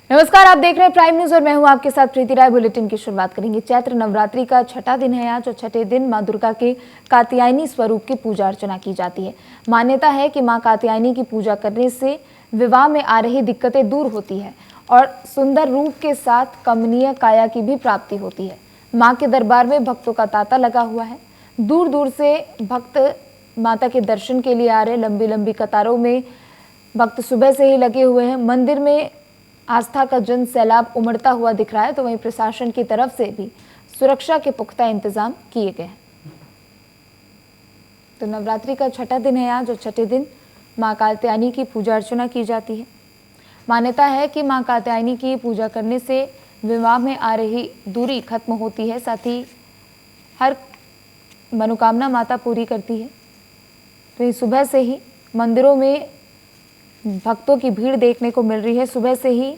नमस्कार, आप देख रहे हैं प्राइम न्यूज और मैं हूं आपके साथ प्रीति राय। बुलेटिन की शुरुआत करेंगे। चैत्र नवरात्रि का छठा दिन है आज और छठे दिन मां दुर्गा के कात्यायनी स्वरूप की पूजा अर्चना की जाती है। मान्यता है कि मां कात्यायनी की पूजा करने से विवाह में आ रही दिक्कतें दूर होती है और सुंदर रूप के साथ कमनीय काया की भी प्राप्ति होती है। माँ के दरबार में भक्तों का तांता लगा हुआ है। दूर दूर से भक्त माता के दर्शन के लिए आ रहे। लंबी लंबी कतारों में भक्त सुबह से ही लगे हुए हैं। मंदिर में आस्था का जन सैलाब उमड़ता हुआ दिख रहा है, तो वहीं प्रशासन की तरफ से भी सुरक्षा के पुख्ता इंतजाम किए गए हैं। तो नवरात्रि का छठा दिन है आज और छठे दिन मां कात्यायनी की पूजा अर्चना की जाती है। मान्यता है कि मां कात्यायनी की पूजा करने से विवाह में आ रही दूरी खत्म होती है, साथ ही हर मनोकामना माता पूरी करती है। तो सुबह से ही मंदिरों में भक्तों की भीड़ देखने को मिल रही है। सुबह से ही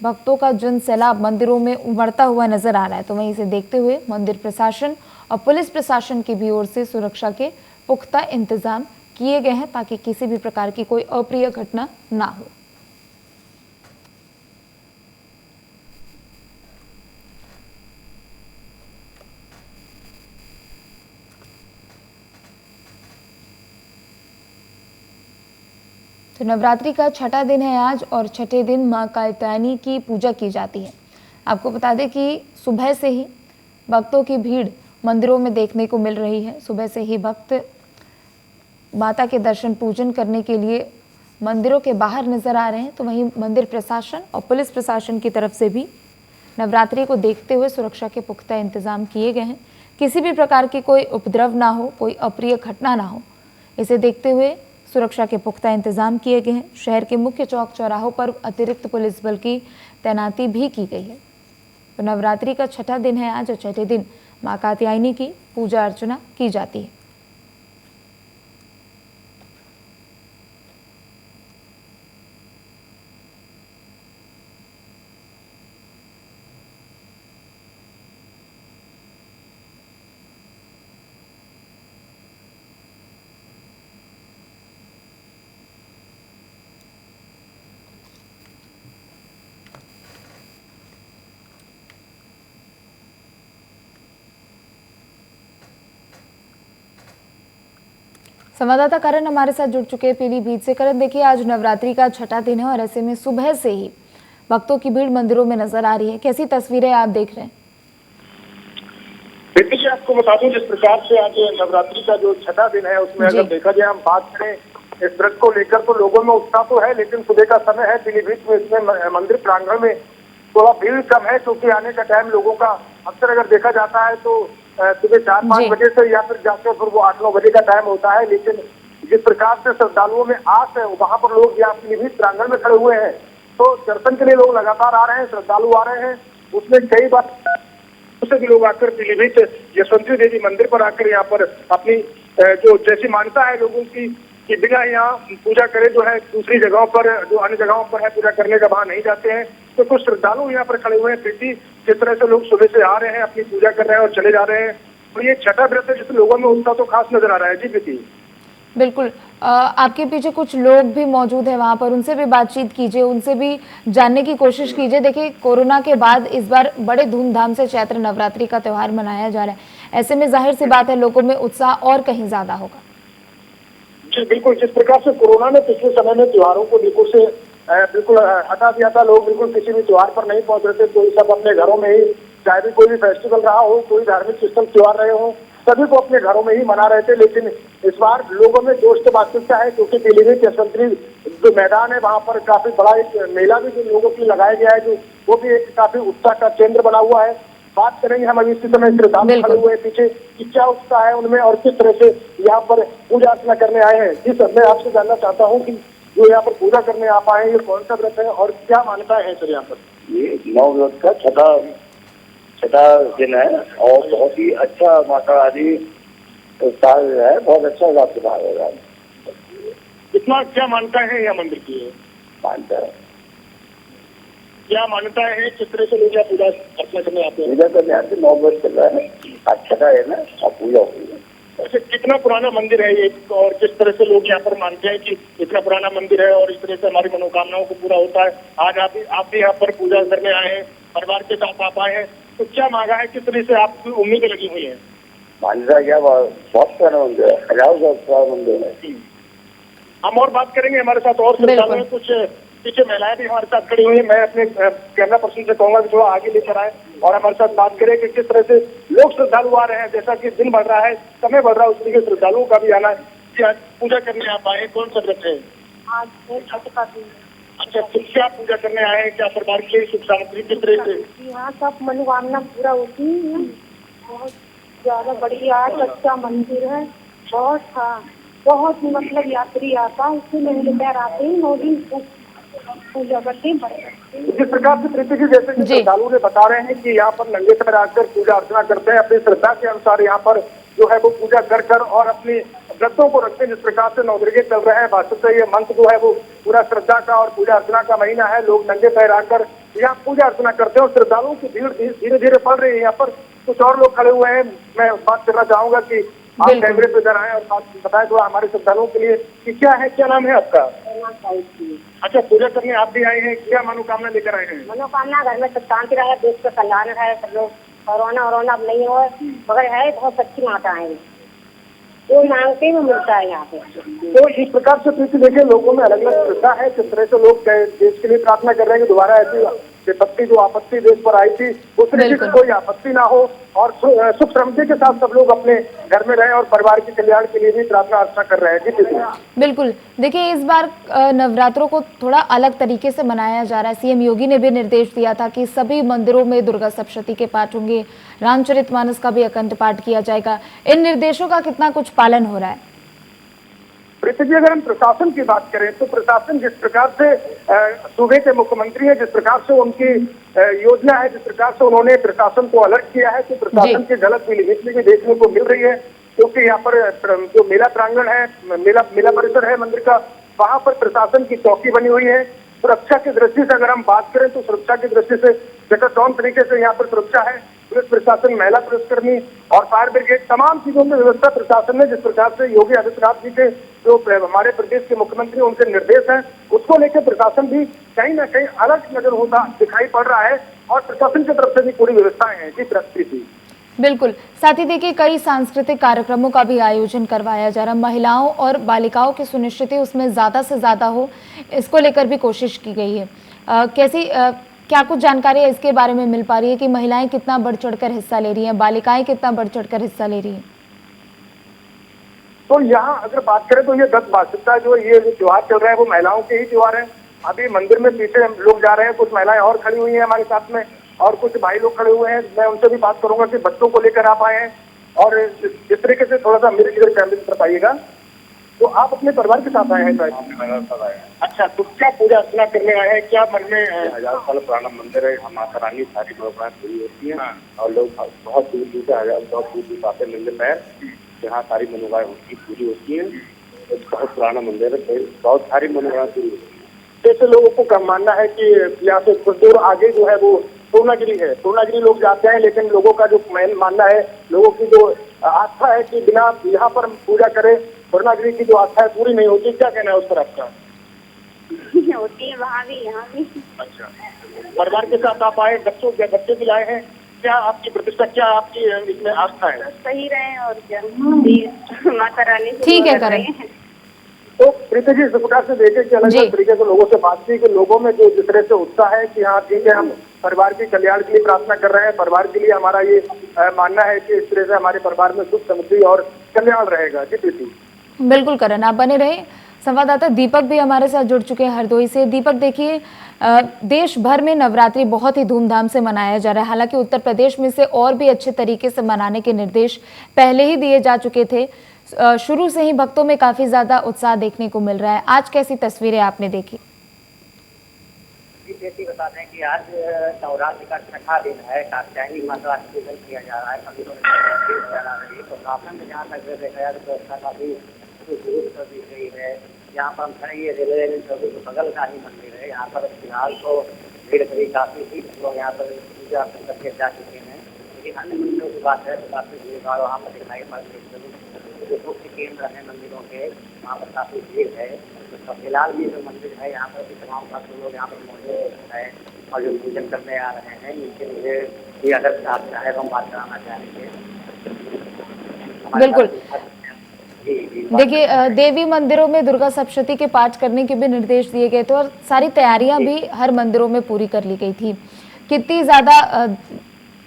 भक्तों का जन सैलाब मंदिरों में उमड़ता हुआ नजर आ रहा है। तो वहीं इसे देखते हुए मंदिर प्रशासन और पुलिस प्रशासन की भी ओर से सुरक्षा के पुख्ता इंतजाम किए गए हैं ताकि किसी भी प्रकार की कोई अप्रिय घटना ना हो। तो नवरात्रि का छठा दिन है आज और छठे दिन मां कात्यायनी की पूजा की जाती है। आपको बता दें कि सुबह से ही भक्तों की भीड़ मंदिरों में देखने को मिल रही है। सुबह से ही भक्त माता के दर्शन पूजन करने के लिए मंदिरों के बाहर नजर आ रहे हैं। तो वहीं मंदिर प्रशासन और पुलिस प्रशासन की तरफ से भी नवरात्रि को देखते हुए सुरक्षा के पुख्ता इंतजाम किए गए हैं। किसी भी प्रकार की कोई उपद्रव ना हो, कोई अप्रिय घटना ना हो, इसे देखते हुए सुरक्षा के पुख्ता इंतजाम किए गए हैं। शहर के मुख्य चौक चौराहों पर अतिरिक्त पुलिस बल की तैनाती भी की गई है। तो नवरात्रि का छठा दिन है आज और छठे दिन मां कात्यायनी की पूजा अर्चना की जाती है। संवाददाता करण हमारे साथ जुड़ चुके हैं पीलीभीत से। करण, देखिए आज नवरात्रि का छठा दिन है और ऐसे में सुबह से ही भक्तों की भीड़ मंदिरों में नजर आ रही है। कैसी तस्वीरें आप देख रहे हैं? देखिए, आपको बता दूं जिस प्रकार से आज नवरात्रि का जो छठा दिन है उसमें अगर देखा जाए, हम बात करें इस व्रत को लेकर तो लोगों में उत्साह तो है, लेकिन सुबह का समय है। पीलीभीत में इसमें मंदिर प्रांगण में थोड़ा भीड़ कम है क्योंकि आने का टाइम लोगों का अक्सर अगर देखा जाता है तो सुबह 4-5 बजे से या फिर जाकर फिर वो 8-9 बजे का टाइम होता है। लेकिन जिस प्रकार से श्रद्धालुओं में आस है वहां पर लोग यहाँ पीलीभीत प्रांगण में खड़े हुए हैं, तो दर्शन के लिए लोग लगातार आ रहे हैं, श्रद्धालु आ रहे हैं। उसमें कई बार से भी लोग आकर पीलीभीत यशवंती देवी मंदिर पर आकर यहाँ पर अपनी जो जैसी मान्यता है लोगों की कि बिना यहाँ पूजा करे जो है दूसरी जगहों पर, जो अन्य जगहों पर है पूजा करने का वहां नहीं जाते हैं। तो कुछ श्रद्धालु यहाँ पर खड़े हुए हैं। प्रीति, जिस तरह से लोग सुबह से आ रहे हैं, अपनी पूजा कर रहे हैं और चले जा रहे हैं, तो ये छठा व्रत है जिससे लोगों में उत्साह तो खास नजर आ रहा है। जी प्रीति, बिल्कुल। आपके पीछे कुछ लोग भी मौजूद है वहां पर, उनसे भी बातचीत कीजिए, उनसे भी जानने की कोशिश कीजिए। देखिए, कोरोना के बाद इस बार बड़े धूमधाम से चैत्र नवरात्रि का त्योहार मनाया जा रहा है। ऐसे में जाहिर सी बात है लोगों में उत्साह और कहीं ज्यादा होगा। जी बिल्कुल, जिस प्रकार से कोरोना ने पिछले समय में त्योहारों को बिल्कुल हटा दिया था, लोग बिल्कुल किसी भी त्योहार पर नहीं पहुंच रहे थे, कोई सब अपने घरों में ही, चाहे भी कोई भी फेस्टिवल रहा हो, कोई धार्मिक सिस्टम त्योहार रहे हो, सभी को अपने घरों में ही मना रहे थे। लेकिन इस बार लोगों में जोश तो वास्तविकता है क्योंकि पीलीभीत यशवंती जो मैदान है वहां पर काफी बड़ा एक मेला भी जो लोगों के लिए लगाया गया है, जो वो भी एक काफी उत्साह का केंद्र बना हुआ है। बात करेंगे हम अभी इसी समय श्रद्धालु खड़े हुए पीछे कि क्या उत्साह है उनमें और किस तरह से यहाँ पर पूजा अर्चना करने आए हैं। जी सर, मैं आपसे जानना चाहता हूँ कि जो यहाँ पर पूजा करने आप आए हैं, ये कौन सा व्रत है और क्या मान्यता है सर यहाँ पर? ये नौ व्रत का छठा दिन है और बहुत ही अच्छा माता आदि उत्साह है, बहुत अच्छा उत्साह होगा। कितना क्या मान्यता है यहाँ मंदिर की? मानता है, क्या मान्यता है, किस तरह से लोग पूजा अर्चना करने आते हैं? पूजा करने आते 9 वर्ष चल रहा है, आज छठा है ना, अब पूजा होगी। वैसे कितना पुराना मंदिर है ये, और किस तरह से लोग यहाँ पर मानते हैं कि इतना पुराना मंदिर है और इस तरह से हमारी मनोकामनाओं को पूरा होता है। आज आप भी यहाँ पर पूजा करने आए हैं, परिवार के साथ आप आए हैं, तो क्या मांगा है, किस तरह से आपकी उम्मीदें लगी हुई हैं? मान्यता क्या, बहुत पुराना मंदिर है, हजारों साल पुराना मंदिर है। हम और बात करेंगे, हमारे साथ और श्रद्धालु हैं, कुछ पीछे महिलाएं भी हमारे साथ खड़ी हुई हैं। मैं अपने कैमरा पर्सन से कहूंगा कि थोड़ा आगे लेकर आए और हमारे साथ बात करें कि किस तरह से लोग श्रद्धालु आ रहे हैं। जैसा कि दिन बढ़ रहा है, समय बढ़ रहा है, उस तरीके श्रद्धालुओं का भी आना है। कि आज पूजा करने आप आए, कौन सा व्रत है? अच्छा, किससे आप पूजा करने आए हैं? क्या परिवार के लिए सुख सामग्री किस तरह से? यहाँ सब मनोकामना पूरा होती है। बहुत ज्यादा बढ़िया अच्छा मंदिर है, बहुत मतलब यात्री आता है, इससे नंगे पैर आते हैं, 9 दिन पूजा करते हैं। जिस प्रकार से प्रीति जी, जैसे कि श्रद्धालु ने बता रहे हैं कि यहाँ पर नंगे पैर आकर पूजा अर्चना करते हैं, अपनी श्रद्धा के अनुसार यहाँ पर जो है वो पूजा कर और अपनी व्रतों को रखते हैं। जिस प्रकार से नवदुर्गे चल रहे हैं, वास्तव ये मंत्र जो है वो पूरा श्रद्धा का और पूजा अर्चना का महीना है। लोग नंगे पैर आकर यहाँ पूजा अर्चना करते हैं और श्रद्धालुओं की भीड़ धीरे धीरे बढ़ रही है। यहाँ पर कुछ और लोग खड़े हुए हैं, मैं बात करना चाहूंगा कि आप कैमरे पे इधर आए और बात बताएं तो हमारे श्रद्धालुओं के लिए कि क्या है, क्या नाम है आपका? अच्छा, पूजा करने आप भी आए हैं, क्या मनोकामना लेकर आए हैं? मनोकामना घर में सब शांति रहे, देश का कल्याण है, सब लोग कोरोना अब नहीं हो, मगर है बहुत अच्छी माता है, जो मांगते हैं मिलता है यहाँ पे। तो इस प्रकार से प्रीति देखिए, लोगों में अलग अलग श्रद्धा है, किस तरह से लोग देश के लिए प्रार्थना कर रहे हैं कि दोबारा ऐसी विपत्ति जो आपत्ति देश पर आई थी उस तरीके से कोई आपत्ति ना हो और सुख समृद्धि के साथ सब लोग अपने घर में रहें और परिवार के कल्याण के लिए भी प्रार्थना अर्चना कर रहे हैं। जी बिल्कुल, देखिए इस बार नवरात्रों को थोड़ा अलग तरीके से मनाया जा रहा है। सीएम योगी ने भी निर्देश दिया था कि सभी मंदिरों में दुर्गा सप्तशती के पाठ होंगे, रामचरितमानस का भी अखंड पाठ किया जाएगा। इन निर्देशों का कितना कुछ पालन हो रहा है? प्रीति जी, अगर हम प्रशासन की बात करें तो प्रशासन जिस प्रकार से सूबे के मुख्यमंत्री है, जिस प्रकार से उनकी योजना है, जिस प्रकार से उन्होंने प्रशासन को अलर्ट किया है, तो प्रशासन की झलक पीलीभीत में भी देखने को मिल रही है। क्योंकि यहाँ पर जो मेला प्रांगण है, मेला परिसर है मंदिर का, वहाँ पर प्रशासन की चौकी बनी हुई है। सुरक्षा की दृष्टि से अगर हम बात करें तो सुरक्षा की दृष्टि से जगह तरीके से यहाँ पर सुरक्षा है। पुलिस प्रशासन, महिला पुलिसकर्मी और फायर ब्रिगेड, तमाम चीजों की व्यवस्था प्रशासन ने, जिस प्रकार से योगी आदित्यनाथ जी के जो हमारे प्रदेश के मुख्यमंत्री उनके निर्देश हैं, उसको लेकर प्रशासन भी कहीं ना कहीं अलग नजर होता दिखाई पड़ रहा है और प्रशासन की तरफ से भी पूरी व्यवस्थाएं हैं। जी प्रस्तुति बिल्कुल, साथ ही देखिए कई सांस्कृतिक कार्यक्रमों का भी आयोजन करवाया जा रहा है। महिलाओं और बालिकाओं की सुनिश्चिति उसमें ज़्यादा से ज़्यादा हो, इसको लेकर भी कोशिश की गई है। क्या कुछ जानकारी है इसके बारे में मिल पा रही है कि महिलाएं कितना बढ़ चढ़कर हिस्सा ले रही हैं, बालिकाएं कितना बढ़ चढ़कर हिस्सा ले रही हैं? तो यहाँ अगर बात करें तो ये 10 वार्षिकता जो ये त्योहार चल रहा है वो महिलाओं के ही त्योहार है। अभी मंदिर में पीछे लोग जा रहे हैं, कुछ महिलाएं और खड़ी हुई हैं हमारे साथ में और कुछ भाई लोग खड़े हुए हैं। मैं उनसे भी बात करूंगा कि बच्चों को लेकर आप आए हैं और इस तरीके से थोड़ा सा मेरे इधर फैमिली कर पाइएगा। तो आप अपने परिवार के साथ आए हैं? अच्छा, तो क्या पूजा अर्चना करने आए हैं? क्या मन में? 1000 साल पुराना मंदिर है, माता रानी सारी मनोकामना पूरी होती है और लोग बहुत दूर दूर से 1000 दूर आते नंगे पैर, यहाँ सारी मनोकामना उनकी पूरी होती है। बहुत पुराना मंदिर है, बहुत सारी मनोकामना पूरी होती है। जैसे लोगों को कम मानना है कि यहाँ से कुछ दूर आगे जो है वो पूर्णागिरी है, पूर्णागिरी लोग जाते हैं, लेकिन लोगों का जो मानना है, लोगों की जो आस्था है कि बिना यहाँ पर पूजा करे पूर्णागिरी की जो आस्था है पूरी नहीं होती। क्या कहना है उस पर आपका? होती है वहाँ भी यहाँ भी। अच्छा, परिवार के साथ आप आए, बच्चे भी लाए हैं, क्या आपकी प्रतिष्ठा, क्या आपकी इसमें आस्था है? सही रहे और क्या, माता रानी ठीक है करें। तो प्रीति जी, इस प्रकार से देखे कि अलग अलग तरीके से लोगों से बात की कि लोगों में जो जिस तरह से उत्साह है कि हाँ ठीक है, हम परिवार के कल्याण के लिए प्रार्थना कर रहे हैं, परिवार के लिए हमारा ये मानना है कि इस तरह से हमारे परिवार में सुख समृद्धि और कल्याण रहेगा। जी प्रीति बिल्कुल करण, आप बने रहे। संवाददाता दीपक भी हमारे साथ जुड़ चुके हैं हरदोई से। दीपक, देखिए देश भर में नवरात्रि बहुत ही धूमधाम से मनाया जा रहा है। हालांकि उत्तर प्रदेश में से और भी अच्छे तरीके से मनाने के निर्देश पहले ही दिए जा चुके थे। शुरू से ही भक्तों में काफी ज्यादा उत्साह देखने को मिल रहा है। आज कैसी तस्वीरें आपने देखी? जैसे बता दें कि आज नवरात्रि का 6ठा दिन है, कात्यायनी माता का पूजन किया जा रहा है, मंदिरों में चला रही है। तो प्रशासन में जहाँ तक देखा जाए तो व्यवस्था का भी जरूरत कर दी गई है। यहाँ पर हम खड़े ये रेलवे के बगल का ही मंदिर है। यहाँ पर फिलहाल तो भीड़ भी काफी थी, लोग यहाँ पर पूजा करके जा चुके हैं, लेकिन अन्य मंदिरों की बात है तो काफी भीड़ भाड़ वहाँ पर दिखाई पड़ रही है। जो मुख्य केंद्र है मंदिरों के, वहाँ पर काफी भीड़ है। तो फिलहाल भी जो मंदिर है यहाँ पर भी तमाम भक्त लोग यहाँ पर मौजूद है और जो पूजन करने आ रहे हैं, इनसे मुझे भी अगर आप चाहे तो हम बात कराना चाहेंगे। बिल्कुल। देखिए, देवी मंदिरों में दुर्गा सप्तशती के पाठ करने के भी निर्देश दिए गए थे और सारी तैयारियां भी हर मंदिरों में पूरी कर ली गई थी। कितनी ज्यादा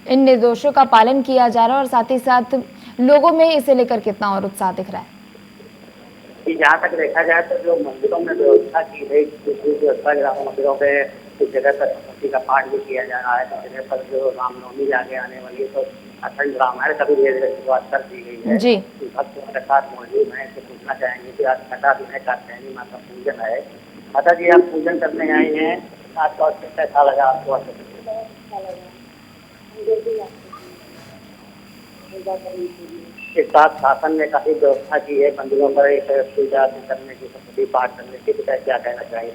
इन निर्देशों का पालन किया जा रहा है और साथ ही साथ लोगों में इसे लेकर कितना और उत्साह दिख रहा है? जहाँ तक देखा जाए तो जो मंदिरों में व्यवस्था की गई, व्यवस्था मंदिरों पे कुछ जगह पर सरस्वती का पाठ भी किया जा रहा है, कुछ जगह पर जो रामनवमी आगे आने वाली है तो अखंड रामायण का भी धीरे धीरे शुरुआत कर दी गई है। जी। भक्त हमारे साथ मौजूद हैं, तो पूछना चाहेंगे कि आज छठा दिन है, कात्यायनी माता पूजन है। माता जी, आप पूजन करने आई हैं, आपको और कैसा लगा? आपको इस साथ शासन ने काफी व्यवस्था की है मंदिरों पर एक पूजा करने की, सरस्वती पाठ करने की, तो क्या कहना चाहिए?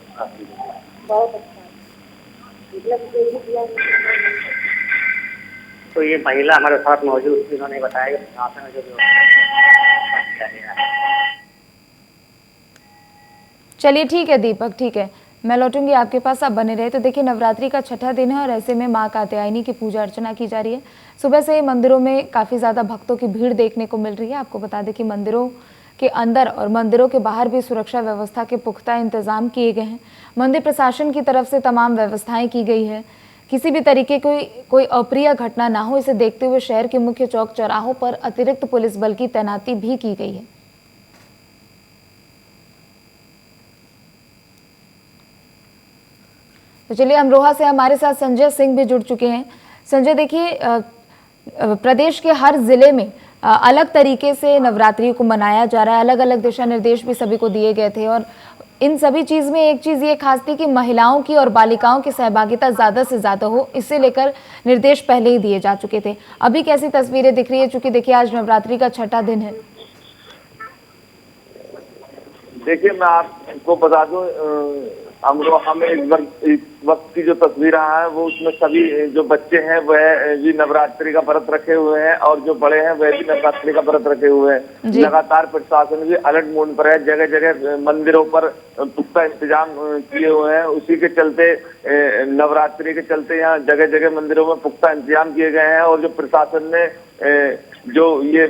बहुत अच्छा। तो ये महिला हमारे साथ मौजूद थी, उन्होंने बताया कि शासन में जो व्यवस्था किया गया है। चलिए ठीक है दीपक, ठीक है, मैं लौटूंगी आपके पास, आप बने रहे। तो देखिए, नवरात्रि का छठा दिन है और ऐसे में मां कात्यायनी की पूजा अर्चना की जा रही है। सुबह से ही मंदिरों में काफ़ी ज़्यादा भक्तों की भीड़ देखने को मिल रही है। आपको बता दें कि मंदिरों के अंदर और मंदिरों के बाहर भी सुरक्षा व्यवस्था के पुख्ता इंतजाम किए गए हैं। मंदिर प्रशासन की तरफ से तमाम व्यवस्थाएं की गई है। किसी भी तरीके कोई अप्रिय घटना ना हो, इसे देखते हुए शहर के मुख्य चौक चौराहों पर अतिरिक्त पुलिस बल की तैनाती भी की गई है। तो चलिए, अमरोहा से हमारे साथ संजय सिंह भी जुड़ चुके हैं। संजय, देखिए, प्रदेश के हर जिले में अलग तरीके से नवरात्रि को मनाया जा रहा है, अलग अलग दिशा निर्देश भी सभी को दिए गए थे और इन सभी चीज में एक चीज ये खास थी कि महिलाओं की और बालिकाओं की सहभागिता ज्यादा से ज्यादा हो, इसे लेकर निर्देश पहले ही दिए जा चुके थे। अभी कैसी तस्वीरें दिख रही है, चूंकि देखिए आज नवरात्रि का छठा दिन है? देखिए, मैं आपको बता दूं, अमरोहा में इस वक्त की जो तस्वीर है वो उसमें सभी जो बच्चे हैं वह भी नवरात्रि का व्रत रखे हुए हैं और जो बड़े हैं वह भी नवरात्रि का व्रत रखे हुए हैं। लगातार प्रशासन भी अलर्ट मोड पर है, जगह जगह मंदिरों पर पुख्ता इंतजाम किए हुए हैं। उसी के चलते नवरात्रि के चलते यहाँ जगह जगह मंदिरों में पुख्ता इंतजाम किए गए हैं और जो प्रशासन ने जो ये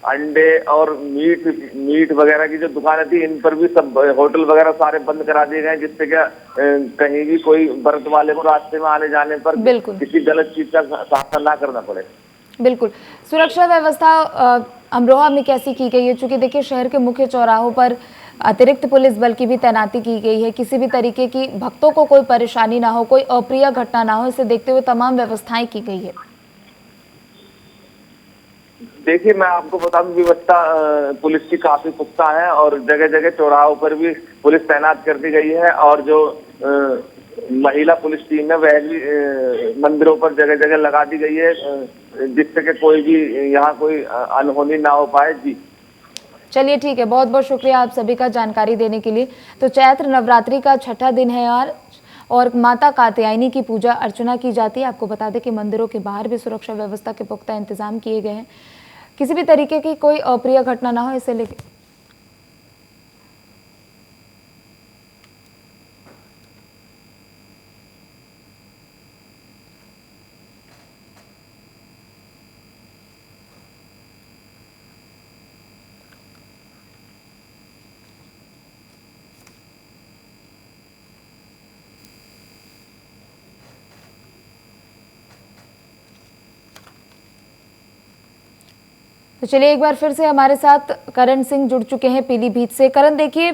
अंडे और मीट वगैरह की जो दुकानें थी, इन पर भी सब होटल वगैरह सारे बंद करा दिए गए, जिससे क्या कहीं भी कोई व्रत वाले को रास्ते में आने जाने पर किसी गलत चीज का सामना ना करना पड़े। बिल्कुल। सुरक्षा व्यवस्था अमरोहा में कैसी की गई है? चूंकि देखिए शहर के मुख्य चौराहों पर अतिरिक्त पुलिस बल की भी तैनाती की गई है। किसी भी तरीके की भक्तों को कोई परेशानी ना हो, कोई अप्रिय घटना ना हो, इसे देखते हुए तमाम व्यवस्थाएं की गई है। देखिए, मैं आपको बता दूं, व्यवस्था पुलिस की काफी पुख्ता है और जगह जगह चौराहों पर भी पुलिस तैनात कर दी गई है और जो महिला पुलिस टीम है वह भी मंदिरों पर जगह जगह लगा दी गई है, जिससे कि कोई भी यहाँ कोई अनहोनी ना हो पाए। जी चलिए ठीक है, बहुत बहुत शुक्रिया आप सभी का जानकारी देने के लिए। तो चैत्र नवरात्रि का छठा दिन है यार और माता कात्यायनी की पूजा अर्चना की जाती है। आपको बता दें कि मंदिरों के बाहर भी सुरक्षा व्यवस्था के पुख्ता इंतजाम किए गए हैं। किसी भी तरीके की कोई अप्रिय घटना ना हो, इसे लेकर तो चलिए एक बार फिर से हमारे साथ करण सिंह जुड़ चुके हैं पीलीभीत से। करण, देखिए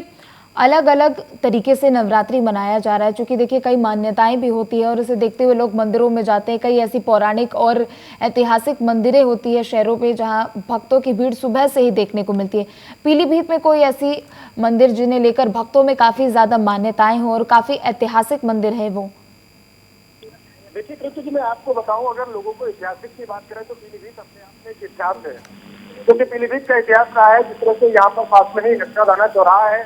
अलग अलग तरीके से नवरात्रि मनाया जा रहा है, क्योंकि देखिए कई मान्यताएं भी होती है और इसे देखते हुए लोग मंदिरों में जाते हैं। कई ऐसी पौराणिक और ऐतिहासिक मंदिरें होती है शहरों पे जहां भक्तों की भीड़ सुबह से ही देखने को मिलती है। पीलीभीत में कोई ऐसी मंदिर जिन्हें लेकर भक्तों में काफी ज्यादा मान्यताएं हो और काफी ऐतिहासिक मंदिर है वो? देखिए कृष्ण जी, मैं आपको बताऊं, अगर लोगों को ऐतिहासिक की बात करें तो पीलीभीत अपने आप में एक इतिहास है, क्योंकि पीलीभीत का इतिहास रहा है। जिस तरह से यहाँ पर पास में ही गंगा चौराहा है,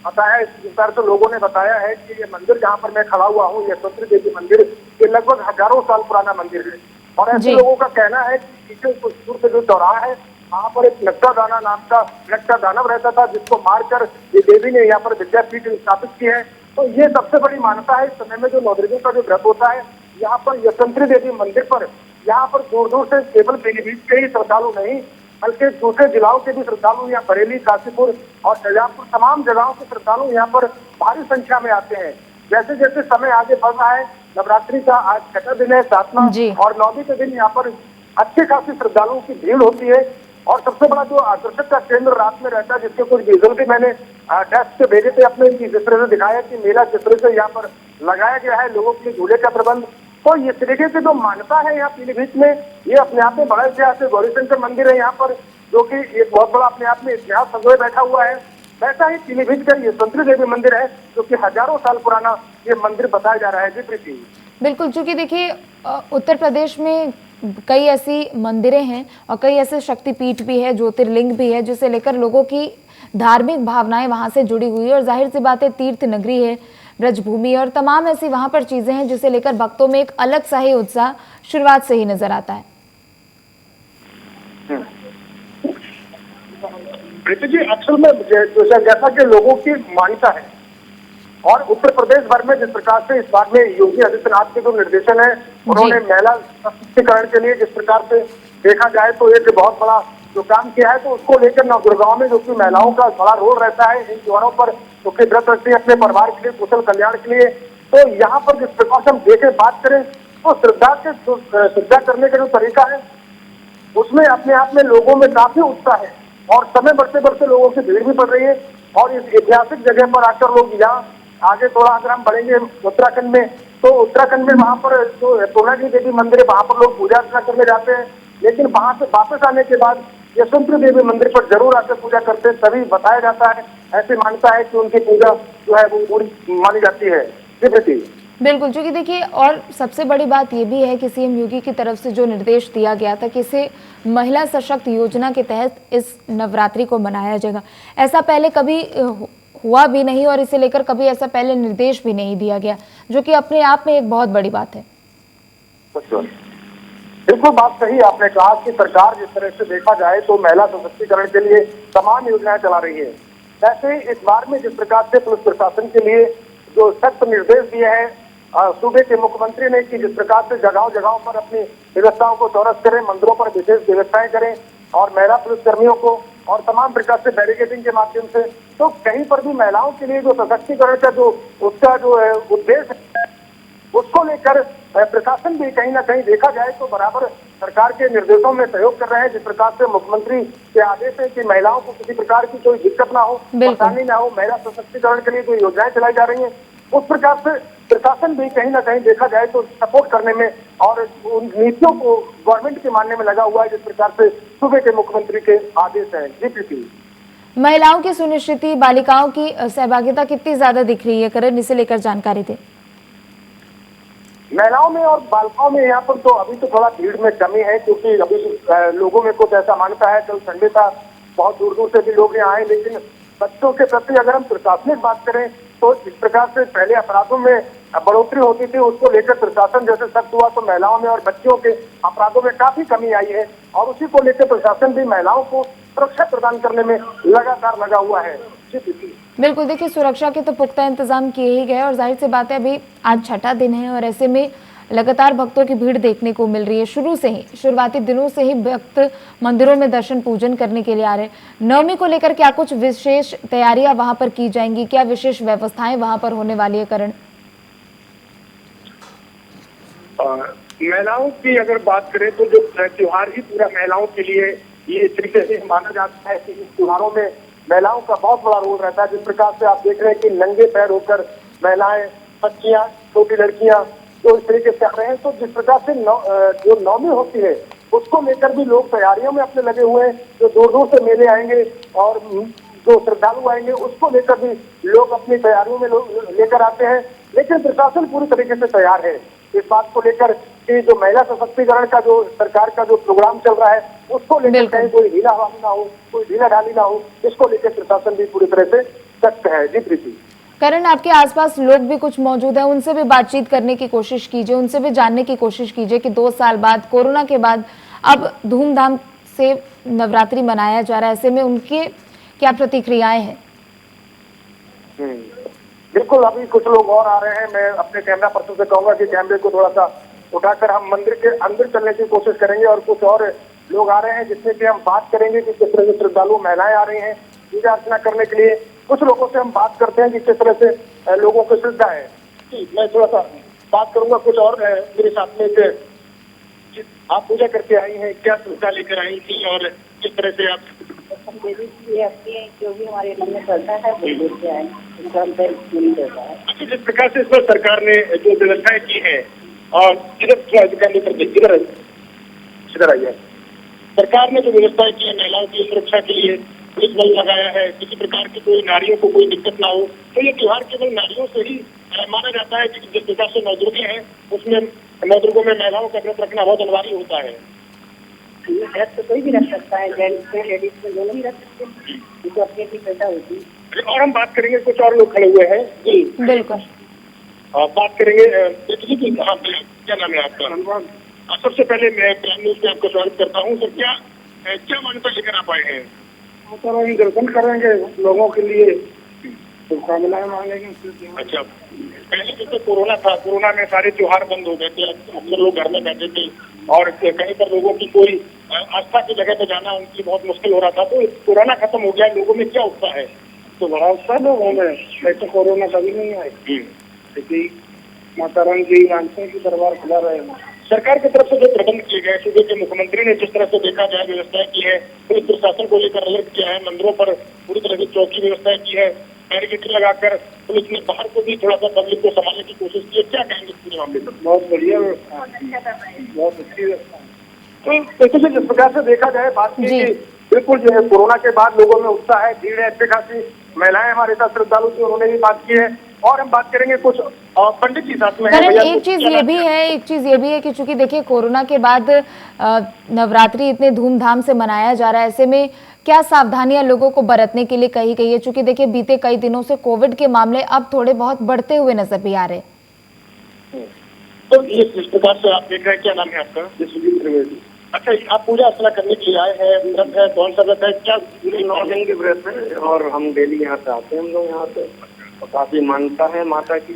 पता है, इस तरह से लोगों ने बताया है कि ये मंदिर जहाँ पर मैं खड़ा हुआ हूँ, यशवंतरी देवी मंदिर, ये लगभग हजारों साल पुराना मंदिर है। और ऐसे लोगों का कहना है कि पीछे कुछ दूर से जो चौराहा है, वहाँ पर एक नक्कादाना नाम का नक्का दानव रहता था, जिसको मारकर ये देवी ने यहाँ पर विद्यापीठ स्थापित की है। तो ये सबसे बड़ी मान्यता है। इस समय में जो 9 दिनों का जो व्रत होता है, यहाँ पर यशवंतरी देवी मंदिर पर यहाँ पर दूर दूर से केवल पीलीभीत के ही श्रद्धालु नहीं, बल्कि दूसरे जिलाओं के भी श्रद्धालु यहाँ बरेली, काशीपुर और शाहजहांपुर तमाम जगहों के श्रद्धालु यहाँ पर भारी संख्या में आते हैं। जैसे जैसे समय आगे बढ़ रहा है, नवरात्रि का आज 6वां दिन है, 7वां और 9वीं के दिन यहाँ पर अच्छे खासी श्रद्धालुओं की भीड़ होती है। और सबसे बड़ा जो आकर्षक का केंद्र रात में रहता है, जिसके कुछ विजुअल भी मैंने टेस्ट से भेजे थे अपने, जिस तरह से दिखाया कि मेला किस तरह से यहाँ पर लगाया गया है, लोगों के लिए झूले का प्रबंध। तो इस तरीके से जो मान्यता है यहाँ पीलीभीत में, ये अपने आप में बड़ा इतिहास है। गौरीशंकर मंदिर है यहाँ पर, जो कि एक बहुत बड़ा अपने आप में इतिहास संजोए बैठा हुआ है। वैसा ही पीलीभीत का यशवंतरी देवी मंदिर है, जो कि हजारों साल पुराना ये मंदिर बताया जा रहा है। जी प्रीति। बिल्कुल, चूंकि देखिए उत्तर प्रदेश में कई ऐसी मंदिरें हैं और कई ऐसे शक्तिपीठ भी है, ज्योतिर्लिंग भी है, जिसे लेकर लोगों की धार्मिक भावनाएं वहां से जुड़ी हुई है। और जाहिर सी बात है, तीर्थ नगरी है, ब्रजभूमि और तमाम ऐसी वहां पर चीजें हैं, जिसे लेकर भक्तों में एक अलग सा ही उत्साह शुरुआत से ही नजर आता है। प्रीति जी, असल में जैसा कि लोगों की मान्यता है और उत्तर प्रदेश भर में जिस प्रकार से इस बार में योगी आदित्यनाथ के जो निर्देशन है, उन्होंने महिला सशक्तिकरण के लिए जिस प्रकार से देखा जाए तो एक बहुत बड़ा जो काम किया है, तो उसको लेकर नवदुर्गाओं में जो कि महिलाओं का बड़ा रोल रहता है इन त्योहारों पर, जो कि व्रत रखती है अपने परिवार के लिए, कुशल कल्याण के लिए। तो यहाँ पर जिस प्रकार से हम देखें, बात करें तो श्रद्धा करने का जो तरीका है, उसमें अपने आप में लोगों में काफी उत्साह है और समय बढ़ते बढ़ते लोगों की भीड़ भी बढ़ रही है। और इस ऐतिहासिक जगह पर आकर लोग यहाँ आगे थोड़ा अगर हम बढ़ेंगे उत्तराखंड में, तो उत्तराखंड में वहाँ पर जो पूर्णागिरि देवी मंदिर है, वहाँ पर लोग पूजा अर्चना करने जाते हैं, लेकिन वहाँ से वापस आने के बाद यशवंतरी देवी मंदिर पर जरूर आकर पूजा करते हैं। तभी बताया जाता है, ऐसी मान्यता है कि उनकी पूजा जो है वो पूरी मानी जाती है। बिल्कुल, क्योंकि देखिए और सबसे बड़ी बात ये भी है कि सीएम योगी की तरफ से जो निर्देश दिया गया था कि इसे महिला सशक्त योजना के तहत इस नवरात्रि को मनाया जाएगा, ऐसा पहले कभी हुआ भी नहीं और इसे लेकर कभी ऐसा पहले निर्देश भी नहीं दिया गया, जो कि अपने आप में एक बहुत बड़ी बात है। बिल्कुल बात सही आपने कहा कि सरकार जिस तरह से देखा जाए तो महिला सशक्तिकरण के लिए तमाम योजनाएं चला रही है। वैसे इस बार में जिस प्रकार से पुलिस प्रशासन के लिए जो सख्त निर्देश दिए हैं सूबे के मुख्यमंत्री ने, कि जिस प्रकार से जगहों जगहों पर अपनी व्यवस्थाओं को चौरस करें, मंदिरों पर विशेष व्यवस्थाएं करें और महिला पुलिस कर्मियों को और तमाम प्रकार से बैरिकेडिंग के माध्यम से, तो कहीं पर भी महिलाओं के लिए जो सशक्तिकरण का जो उसका जो उद्देश्य है, उसको लेकर प्रशासन भी कहीं ना कहीं देखा जाए तो बराबर सरकार के निर्देशों में सहयोग कर रहे हैं। जिस प्रकार से मुख्यमंत्री के आदेश है कि महिलाओं को किसी प्रकार की कोई दिक्कत ना हो, परेशानी ना हो, महिला सशक्तिकरण के लिए जो योजनाएं चलाई जा रही हैं, उस प्रकार से प्रशासन भी कहीं ना कहीं देखा जाए तो सपोर्ट करने में और उन नीतियों को गवर्नमेंट के मानने में लगा हुआ है, जिस प्रकार से सूबे के मुख्यमंत्री के आदेश है। जी प्रीति। महिलाओं की सुनिश्चिति, बालिकाओं की सहभागिता कितनी ज्यादा दिख रही है, करण इसे लेकर जानकारी दें। महिलाओं में और बालिकाओं में यहाँ पर तो अभी तो थोड़ा भीड़ में कमी है, क्योंकि अभी लोगों में कुछ ऐसा मान्यता है, कल संडे था, बहुत दूर दूर से भी लोग यहाँ आए। लेकिन बच्चों के प्रति अगर हम प्रशासनिक बात करें तो इस प्रकार से पहले अपराधों में बढ़ोतरी होती थी, उसको लेकर प्रशासन जैसे सख्त हुआ तो महिलाओं में और बच्चियों के अपराधों में काफी कमी आई है और उसी को लेकर प्रशासन भी महिलाओं को सुरक्षा प्रदान करने में लगातार लगा हुआ है। बिल्कुल, देखिए सुरक्षा के तो पुख्ता इंतजाम किए ही गए और जाहिर सी बात है अभी आज 6वां दिन है और ऐसे में लगातार भक्तों की भीड़ देखने को मिल रही है। शुरू से ही, शुरुआती दिनों से ही भक्त मंदिरों में दर्शन पूजन करने के लिए आ रहे हैं। नवमी को लेकर क्या कुछ विशेष तैयारियां वहां पर की जाएंगी, क्या विशेष व्यवस्थाएं वहां पर होने वाली है करण? महिलाओं की अगर बात करें तो जो त्योहार ही पूरा महिलाओं के लिए ये तरीके से माना जाता है कि इस त्योहारों में महिलाओं का बहुत बड़ा रोल रहता है। जिस प्रकार से आप देख रहे हैं कि नंगे पैर होकर महिलाएं, बच्चियां, छोटी लड़कियां जो इस तरीके से आ रहे हैं, तो जिस प्रकार से जो नवमी होती है उसको लेकर भी लोग तैयारियों में अपने लगे हुए हैं। जो दूर दूर से मेले आएंगे और जो श्रद्धालु आएंगे उसको लेकर भी लोग अपनी तैयारियों में लेकर आते हैं। लेकिन प्रशासन पूरी तरीके से तैयार है इस बात को लेकर कि जो महिला सशक्तिकरण का जो सरकार का जो प्रोग्राम चल रहा है उसको लेकर कहीं कोई ढीलाहाली ना हो, कोई ढीला ढाली ना हो, इसको लेकर प्रशासन भी पूरी तरह से सख्त है। जी प्रीति। करण, आपके आसपास लोग भी कुछ मौजूद हैं, उनसे भी बातचीत करने की कोशिश कीजिए, उनसे भी जानने की कोशिश कीजिए कि 2 साल बाद, कोरोना के बाद अब धूमधाम से नवरात्रि मनाया जा रहा है, ऐसे में उनके क्या प्रतिक्रियाएं हैं? बिल्कुल, अभी कुछ लोग और आ रहे हैं। मैं अपने कैमरा पर्सन से कहूंगा कि कैमरे को थोड़ा सा उठाकर हम मंदिर के अंदर चलने की कोशिश करेंगे और कुछ और लोग आ रहे हैं जिसमें कि हम बात करेंगे कि किस तरह से श्रद्धालु महिलाएं आ रही हैं पूजा अर्चना करने के लिए। कुछ लोगों से हम बात करते हैं कि किस तरह से लोगों की श्रद्धा है। जी, मैं थोड़ा सा बात करूंगा। कुछ और मेरे साथ में आप पूजा करके आई हैं, क्या श्रद्धा लेकर आई थी और किस तरह से आप देवी की है जो भी हमारे मन में चलता है वो लेके आए, पूरी करता है। अच्छा, जिस प्रकार से इस पर सरकार ने जो व्यवस्थाएं की है और इधर आइए, सरकार ने जो व्यवस्थाएं की है महिलाओं की सुरक्षा के लिए पुलिस बल लगाया है, किसी प्रकार की कोई नारियों को कोई दिक्कत ना हो, तो ये त्योहार केवल नारियों से ही माना जाता है। जिस प्रकार से नवदुर्गे हैं उसमें नवदुर्गों में महिलाओं का व्रत रखना बहुत अनिवार्य होता है। व्रत तो कोई भी रख सकता है, जेंट्स में लेडीज में दोनों ही रख सकते हैं, जो अपनी अपनी श्रद्धा होती है। और हम बात करेंगे, कुछ और लोग खड़े हुए हैं। जी बिल्कुल, बात करेंगे। क्या नाम है आपका? सबसे पहले मैं प्राइम न्यूज में आपका स्वागत करता हूँ। सर, क्या मान्यता लेकर आप आए हैं? सर, हम दर्शन करेंगे, लोगों के लिए शुभकामनाएं मांगेंगे। अच्छा, पहले जैसे कोरोना था, कोरोना में सारे त्योहार बंद हो गए थे, अक्सर लोग घर में बैठे थे और कहीं पर लोगों की कोई आस्था की जगह पे जाना उनकी बहुत मुश्किल हो रहा था। तो कोरोना खत्म हो गया, लोगों में क्या उत्साह है? तो बड़ा उत्साह लोगों में, ऐसे कोरोना कभी नहीं आए क्योंकि माता रानी जी मानते हैं कि दरबार खुला रहेगा। सरकार की तरफ से जो प्रबंध किए गए, सूबे के मुख्यमंत्री ने जिस तरह से देखा जाए व्यवस्थाएं की है, पुलिस प्रशासन को लेकर अलर्ट किया है, मंदिरों पर पूरी तरह की चौकी व्यवस्थाएं की है, बैरिकेड लगाकर पुलिस ने बाहर को भी थोड़ा सा पब्लिक को संभालने की कोशिश की है। क्या कहेंगे पूरे मामले पर? बहुत बढ़िया व्यवस्था, बहुत अच्छी व्यवस्था। तो देखिए, जिस प्रकार से देखा जाए बात की कि बिल्कुल जो है कोरोना के बाद लोगों में उत्साह है, भीड़ है, अच्छी खासी महिलाएं हमारे साथ श्रद्धालु थी, उन्होंने भी बात की है। और हम बात करेंगे कुछ पंडित जी साथ में है। एक चीज ये भी है कि चूंकि देखिए कोरोना के बाद नवरात्रि इतने धूमधाम से मनाया जा रहा है, ऐसे में क्या सावधानियां लोगों को बरतने के लिए कही गई है? चूंकि देखिए बीते कई दिनों से कोविड के मामले अब थोड़े बहुत बढ़ते हुए नजर भी आ रहे हैं। तो इस प्रकार से आप देख रहे हैं, क्या नाम है आपका? विश्वजीत त्रिवेदी। अच्छा, आप पूजा अर्चना करने के लिए आए हैं, व्रत है, कौन सा व्रत है? क्या 9 दिन के व्रत है और हम डेली यहाँ से आते हैं। हम लोग यहाँ से काफी मान्यता है माता की।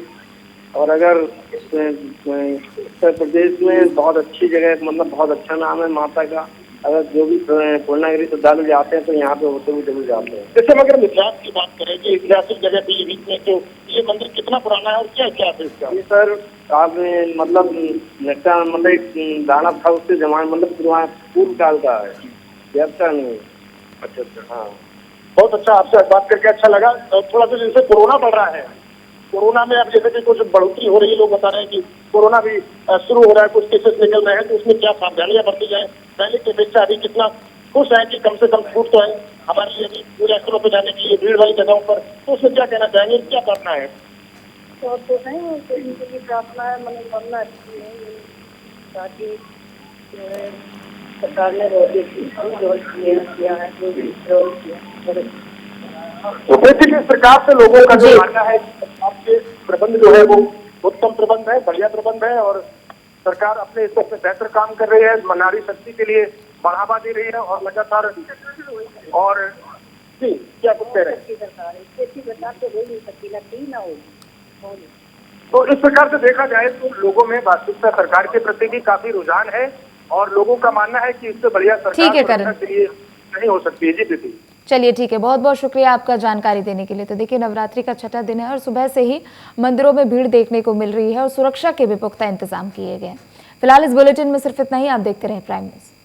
और अगर उत्तर प्रदेश में बहुत अच्छी जगह, मतलब बहुत अच्छा नाम है माता का। अगर जो भी पूर्णागिरी श्रद्धालु जाते हैं तो यहाँ पे होते हुए जरूर जाते हैं। जैसे हम अगर इतिहास की बात करें कि ऐतिहासिक जगह पे ये बीच में, तो ये मंदिर कितना पुराना है और क्या इतिहास है इसका? ये सर आपने मतलब एक दानव था, उससे जमाने मतलब पूर्व काल का है, व्यवस्था नहीं। अच्छा, हाँ, बहुत अच्छा, आपसे बात करके अच्छा लगा। थोड़ा सा जैसे कोरोना बढ़ रहा है, कोरोना में अब जैसे कि कुछ बढ़ोतरी हो रही है, लोग बता रहे हैं कि कोरोना भी शुरू हो रहा है, कुछ केसेस निकल रहे हैं, तो उसमें क्या सावधानियां बरती जाए? पहले की अपेक्षा अभी कितना खुश है कि कम से कम छूट तो है हमारे लिए भी पूजा स्थलों पर जाने के लिए, भीड़ वाली जगहों पर, तो उसमें क्या कहना चाहेंगे, क्या करना है? तो है उनकी प्रार्थना है, मनोकामना अच्छी है, ताकि सरकार ने किया है तो बेसिकली सरकार से लोगों का जो मानना है आपके प्रबंध जो है वो उत्तम प्रबंध है, बढ़िया प्रबंध है और सरकार अपने स्तर से बेहतर काम कर रही है, नारी शक्ति के लिए बढ़ावा दे रही है और लगातार। और जी, क्या कुछ कह रहे हैं? तो इस प्रकार से देखा जाए तो लोगों में वास्तविकता सरकार के प्रति भी काफी रुझान है और लोगों का मानना है कि इससे बढ़िया सरकार के लिए नहीं हो सकती है। जी प्रीति, चलिए ठीक है, बहुत बहुत शुक्रिया आपका जानकारी देने के लिए। तो देखिए नवरात्रि का छठा दिन है और सुबह से ही मंदिरों में भीड़ देखने को मिल रही है और सुरक्षा के भी पुख्ता इंतजाम किए गए हैं। फिलहाल इस बुलेटिन में सिर्फ इतना ही। आप देखते रहें प्राइम न्यूज।